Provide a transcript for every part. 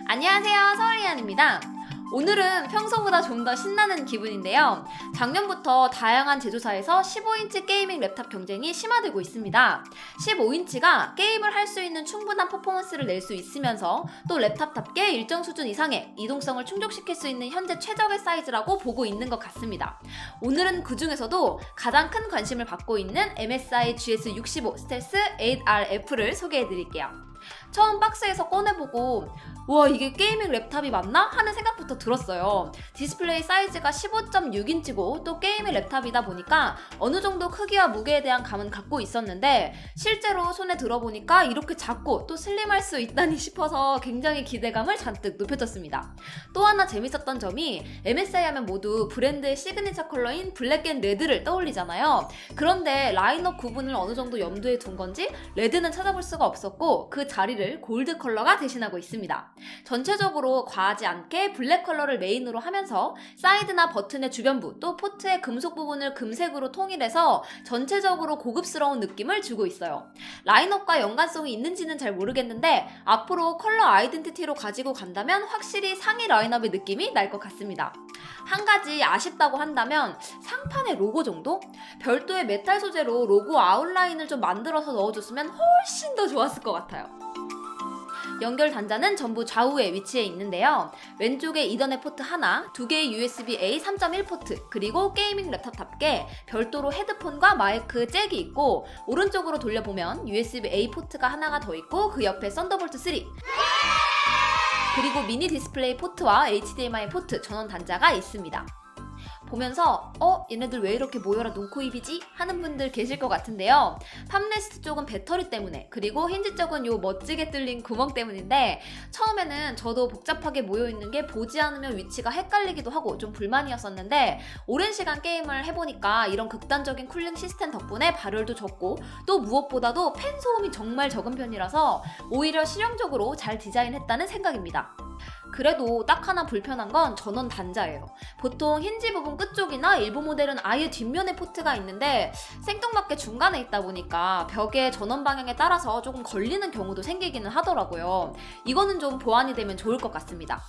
안녕하세요, 서울이안입니다. 오늘은 평소보다 좀 더 신나는 기분인데요. 작년부터 다양한 제조사에서 15인치 게이밍 랩탑 경쟁이 심화되고 있습니다. 15인치가 게임을 할 수 있는 충분한 퍼포먼스를 낼 수 있으면서 또 랩탑답게 일정 수준 이상의 이동성을 충족시킬 수 있는 현재 최적의 사이즈라고 보고 있는 것 같습니다. 오늘은 그 중에서도 가장 큰 관심을 받고 있는 MSI GS65 스텔스 8RF를 소개해드릴게요. 처음 박스에서 꺼내보고 와, 이게 게이밍 랩탑이 맞나? 하는 생각부터 들었어요. 디스플레이 사이즈가 15.6인치고 또 게이밍 랩탑이다 보니까 어느 정도 크기와 무게에 대한 감은 갖고 있었는데 실제로 손에 들어보니까 이렇게 작고 또 슬림할 수 있다니 싶어서 굉장히 기대감을 잔뜩 높여줬습니다. 또 하나 재밌었던 점이 MSI 하면 모두 브랜드의 시그니처 컬러인 블랙 앤 레드를 떠올리잖아요. 그런데 라인업 구분을 어느 정도 염두에 둔 건지 레드는 찾아볼 수가 없었고 그 자리를 골드 컬러가 대신하고 있습니다. 전체적으로 과하지 않게 블랙 컬러를 메인으로 하면서 사이드나 버튼의 주변부 또 포트의 금속 부분을 금색으로 통일해서 전체적으로 고급스러운 느낌을 주고 있어요. 라인업과 연관성이 있는지는 잘 모르겠는데 앞으로 컬러 아이덴티티로 가지고 간다면 확실히 상위 라인업의 느낌이 날 것 같습니다. 한 가지 아쉽다고 한다면 상판의 로고 정도? 별도의 메탈 소재로 로고 아웃라인을 좀 만들어서 넣어줬으면 훨씬 더 좋았을 것 같아요. 연결 단자는 전부 좌우에 위치해 있는데요. 왼쪽에 이더넷 포트 하나, 2개의 USB-A 3.1 포트, 그리고 게이밍 랩탑답게 별도로 헤드폰과 마이크 잭이 있고 오른쪽으로 돌려보면 USB-A 포트가 하나가 더 있고 그 옆에 썬더볼트 3 그리고 미니 디스플레이 포트와 HDMI 포트 전원 단자가 있습니다. 보면서 얘네들 왜 이렇게 모여라 눈코입이지? 하는 분들 계실 것 같은데요. 팜레스트 쪽은 배터리 때문에 그리고 힌지 쪽은 요 멋지게 뚫린 구멍 때문인데 처음에는 저도 복잡하게 모여있는 게 보지 않으면 위치가 헷갈리기도 하고 좀 불만이었었는데 오랜 시간 게임을 해보니까 이런 극단적인 쿨링 시스템 덕분에 발열도 적고 또 무엇보다도 팬 소음이 정말 적은 편이라서 오히려 실용적으로 잘 디자인했다는 생각입니다. 그래도 딱 하나 불편한 건 전원 단자예요. 보통 힌지 부분 끝쪽이나 일부 모델은 아예 뒷면에 포트가 있는데 생뚱맞게 중간에 있다 보니까 벽의 전원 방향에 따라서 조금 걸리는 경우도 생기기는 하더라고요. 이거는 좀 보완이 되면 좋을 것 같습니다.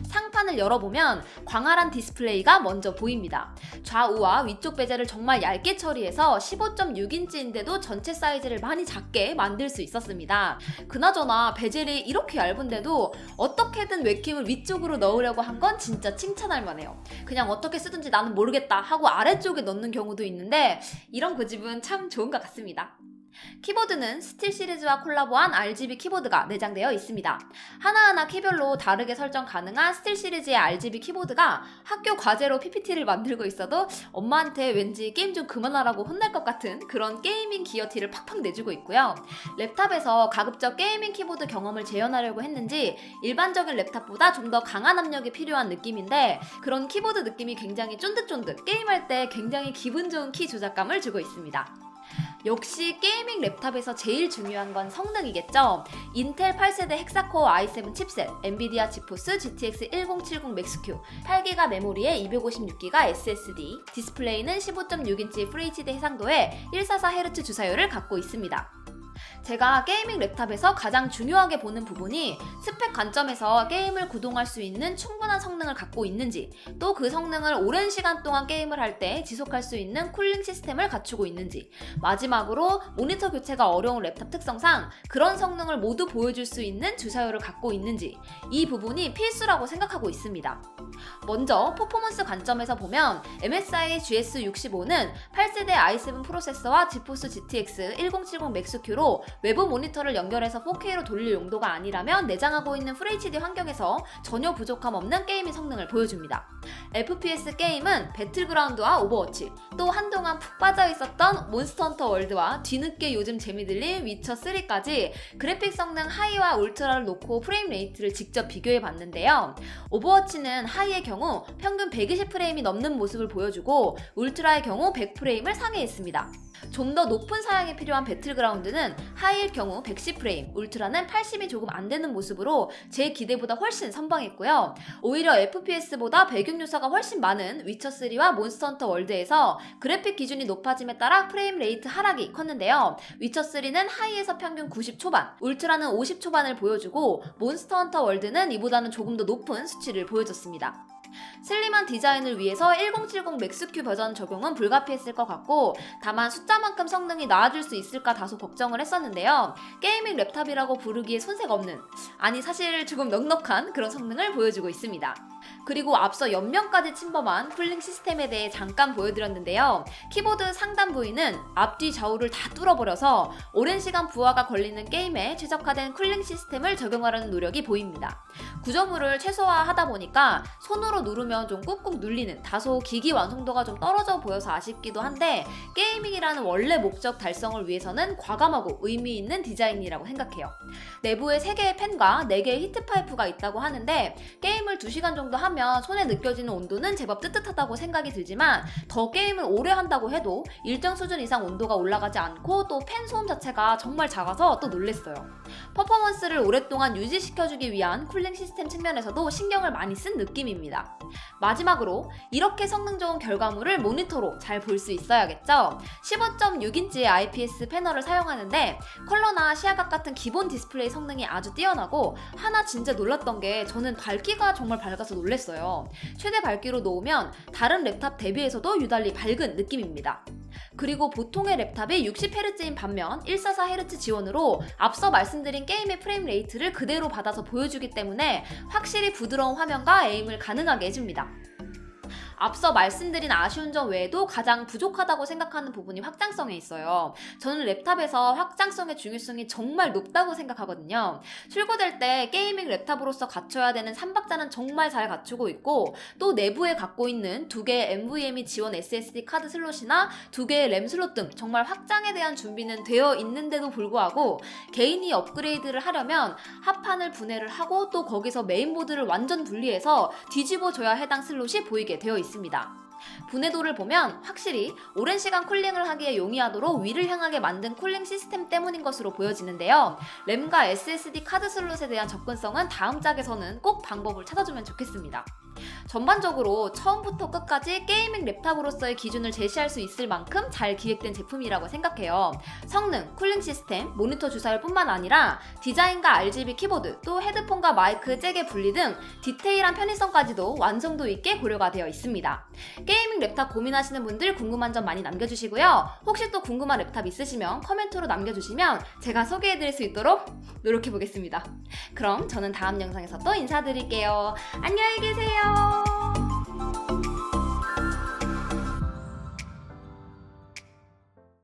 상판을 열어보면 광활한 디스플레이가 먼저 보입니다. 좌우와 위쪽 베젤을 정말 얇게 처리해서 15.6인치인데도 전체 사이즈를 많이 작게 만들 수 있었습니다. 그나저나 베젤이 이렇게 얇은데도 어떻게든 웹캠을 위쪽으로 넣으려고 한 건 진짜 칭찬할 만해요. 그냥 어떻게 쓰든지 나는 모르겠다 하고 아래쪽에 넣는 경우도 있는데 이런 고집은 참 좋은 것 같습니다. 키보드는 스틸 시리즈와 콜라보한 RGB 키보드가 내장되어 있습니다. 하나하나 키별로 다르게 설정 가능한 스틸 시리즈의 RGB 키보드가 학교 과제로 PPT를 만들고 있어도 엄마한테 왠지 게임 좀 그만하라고 혼날 것 같은 그런 게이밍 기어티를 팍팍 내주고 있고요. 랩탑에서 가급적 게이밍 키보드 경험을 재현하려고 했는지 일반적인 랩탑보다 좀 더 강한 압력이 필요한 느낌인데 그런 키보드 느낌이 굉장히 쫀득쫀득 게임할 때 굉장히 기분 좋은 키 조작감을 주고 있습니다. 역시 게이밍 랩탑에서 제일 중요한 건 성능이겠죠. 인텔 8세대 헥사코어 i7 칩셋, 엔비디아 지포스 GTX 1070 맥스큐, 8GB 메모리에 256GB SSD, 디스플레이는 15.6인치 FHD 해상도에 144Hz 주사율을 갖고 있습니다. 제가 게이밍 랩탑에서 가장 중요하게 보는 부분이 스펙 관점에서 게임을 구동할 수 있는 충분한 성능을 갖고 있는지 또 그 성능을 오랜 시간 동안 게임을 할 때 지속할 수 있는 쿨링 시스템을 갖추고 있는지 마지막으로 모니터 교체가 어려운 랩탑 특성상 그런 성능을 모두 보여줄 수 있는 주사율을 갖고 있는지 이 부분이 필수라고 생각하고 있습니다. 먼저 퍼포먼스 관점에서 보면 MSI GS65는 8세대 i7 프로세서와 지포스 GTX 1070 맥스큐로 외부 모니터를 연결해서 4K로 돌릴 용도가 아니라면 내장하고 있는 FHD 환경에서 전혀 부족함 없는 게이밍 성능을 보여줍니다. FPS 게임은 배틀그라운드와 오버워치, 또 한동안 푹 빠져있었던 몬스터 헌터 월드와 뒤늦게 요즘 재미들린 위쳐3까지 그래픽 성능 하이와 울트라를 놓고 프레임 레이트를 직접 비교해봤는데요. 오버워치는 하이의 경우 평균 120프레임이 넘는 모습을 보여주고 울트라의 경우 100프레임을 상회했습니다. 좀 더 높은 사양이 필요한 배틀그라운드는 하이일 경우 110프레임, 울트라는 80이 조금 안 되는 모습으로 제 기대보다 훨씬 선방했고요. 오히려 FPS보다 배경 요소가 훨씬 많은 위쳐3와 몬스터 헌터 월드에서 그래픽 기준이 높아짐에 따라 프레임 레이트 하락이 컸는데요. 위쳐3는 하이에서 평균 90 초반, 울트라는 50 초반을 보여주고 몬스터 헌터 월드는 이보다는 조금 더 높은 수치를 보여줬습니다. 슬림한 디자인을 위해서 1070 맥스큐 버전 적용은 불가피했을 것 같고 다만 숫자만큼 성능이 나아질 수 있을까 다소 걱정을 했었는데요. 게이밍 랩탑이라고 부르기에 손색 없는, 아니 사실 조금 넉넉한 그런 성능을 보여주고 있습니다. 그리고 앞서 옆면까지 침범한 쿨링 시스템에 대해 잠깐 보여드렸는데요. 키보드 상단 부위는 앞뒤 좌우를 다 뚫어버려서 오랜 시간 부하가 걸리는 게임에 최적화된 쿨링 시스템을 적용하려는 노력이 보입니다. 구조물을 최소화하다 보니까 손으로 누르면 좀 꾹꾹 눌리는 다소 기기 완성도가 좀 떨어져 보여서 아쉽기도 한데 게이밍이라는 원래 목적 달성을 위해서는 과감하고 의미 있는 디자인이라고 생각해요. 내부에 3개의 팬과 4개의 히트파이프가 있다고 하는데 게임을 2시간 정도 하면 손에 느껴지는 온도는 제법 뜨뜻하다고 생각이 들지만 더 게임을 오래 한다고 해도 일정 수준 이상 온도가 올라가지 않고 또 팬 소음 자체가 정말 작아서 또 놀랬어요. 퍼포먼스를 오랫동안 유지시켜주기 위한 쿨링 시스템 측면에서도 신경을 많이 쓴 느낌입니다. 마지막으로 이렇게 성능 좋은 결과물을 모니터로 잘 볼 수 있어야겠죠? 15.6인치의 IPS 패널을 사용하는데 컬러나 시야각 같은 기본 디스플레이 성능이 아주 뛰어나고 하나 진짜 놀랐던 게 저는 밝기가 정말 밝아서 놀랐어요. 최대 밝기로 놓으면 다른 랩탑 대비해서도 유달리 밝은 느낌입니다. 그리고 보통의 랩탑이 60Hz인 반면 144Hz 지원으로 앞서 말씀드린 게임의 프레임 레이트를 그대로 받아서 보여주기 때문에 확실히 부드러운 화면과 에임을 가능하게 해줍니다. 앞서 말씀드린 아쉬운 점 외에도 가장 부족하다고 생각하는 부분이 확장성에 있어요. 저는 랩탑에서 확장성의 중요성이 정말 높다고 생각하거든요. 출고될 때 게이밍 랩탑으로서 갖춰야 되는 3박자는 정말 잘 갖추고 있고 또 내부에 갖고 있는 2개의 NVMe 지원 SSD 카드 슬롯이나 2개의 램 슬롯 등 정말 확장에 대한 준비는 되어 있는데도 불구하고 개인이 업그레이드를 하려면 합판을 분해를 하고 또 거기서 메인보드를 완전 분리해서 뒤집어줘야 해당 슬롯이 보이게 되어 있습니다. 분해도를 보면 확실히 오랜 시간 쿨링을 하기에 용이하도록 위를 향하게 만든 쿨링 시스템 때문인 것으로 보여지는데요. 램과 SSD 카드 슬롯에 대한 접근성은 다음 짝에서는 꼭 방법을 찾아주면 좋겠습니다. 전반적으로 처음부터 끝까지 게이밍 랩탑으로서의 기준을 제시할 수 있을 만큼 잘 기획된 제품이라고 생각해요. 성능, 쿨링 시스템, 모니터 주사율 뿐만 아니라 디자인과 RGB 키보드, 또 헤드폰과 마이크 잭의 분리 등 디테일한 편의성까지도 완성도 있게 고려가 되어 있습니다. 게이밍 랩탑 고민하시는 분들 궁금한 점 많이 남겨주시고요. 혹시 또 궁금한 랩탑 있으시면 코멘트로 남겨주시면 제가 소개해드릴 수 있도록 노력해보겠습니다. 그럼 저는 다음 영상에서 또 인사드릴게요. 안녕히 계세요.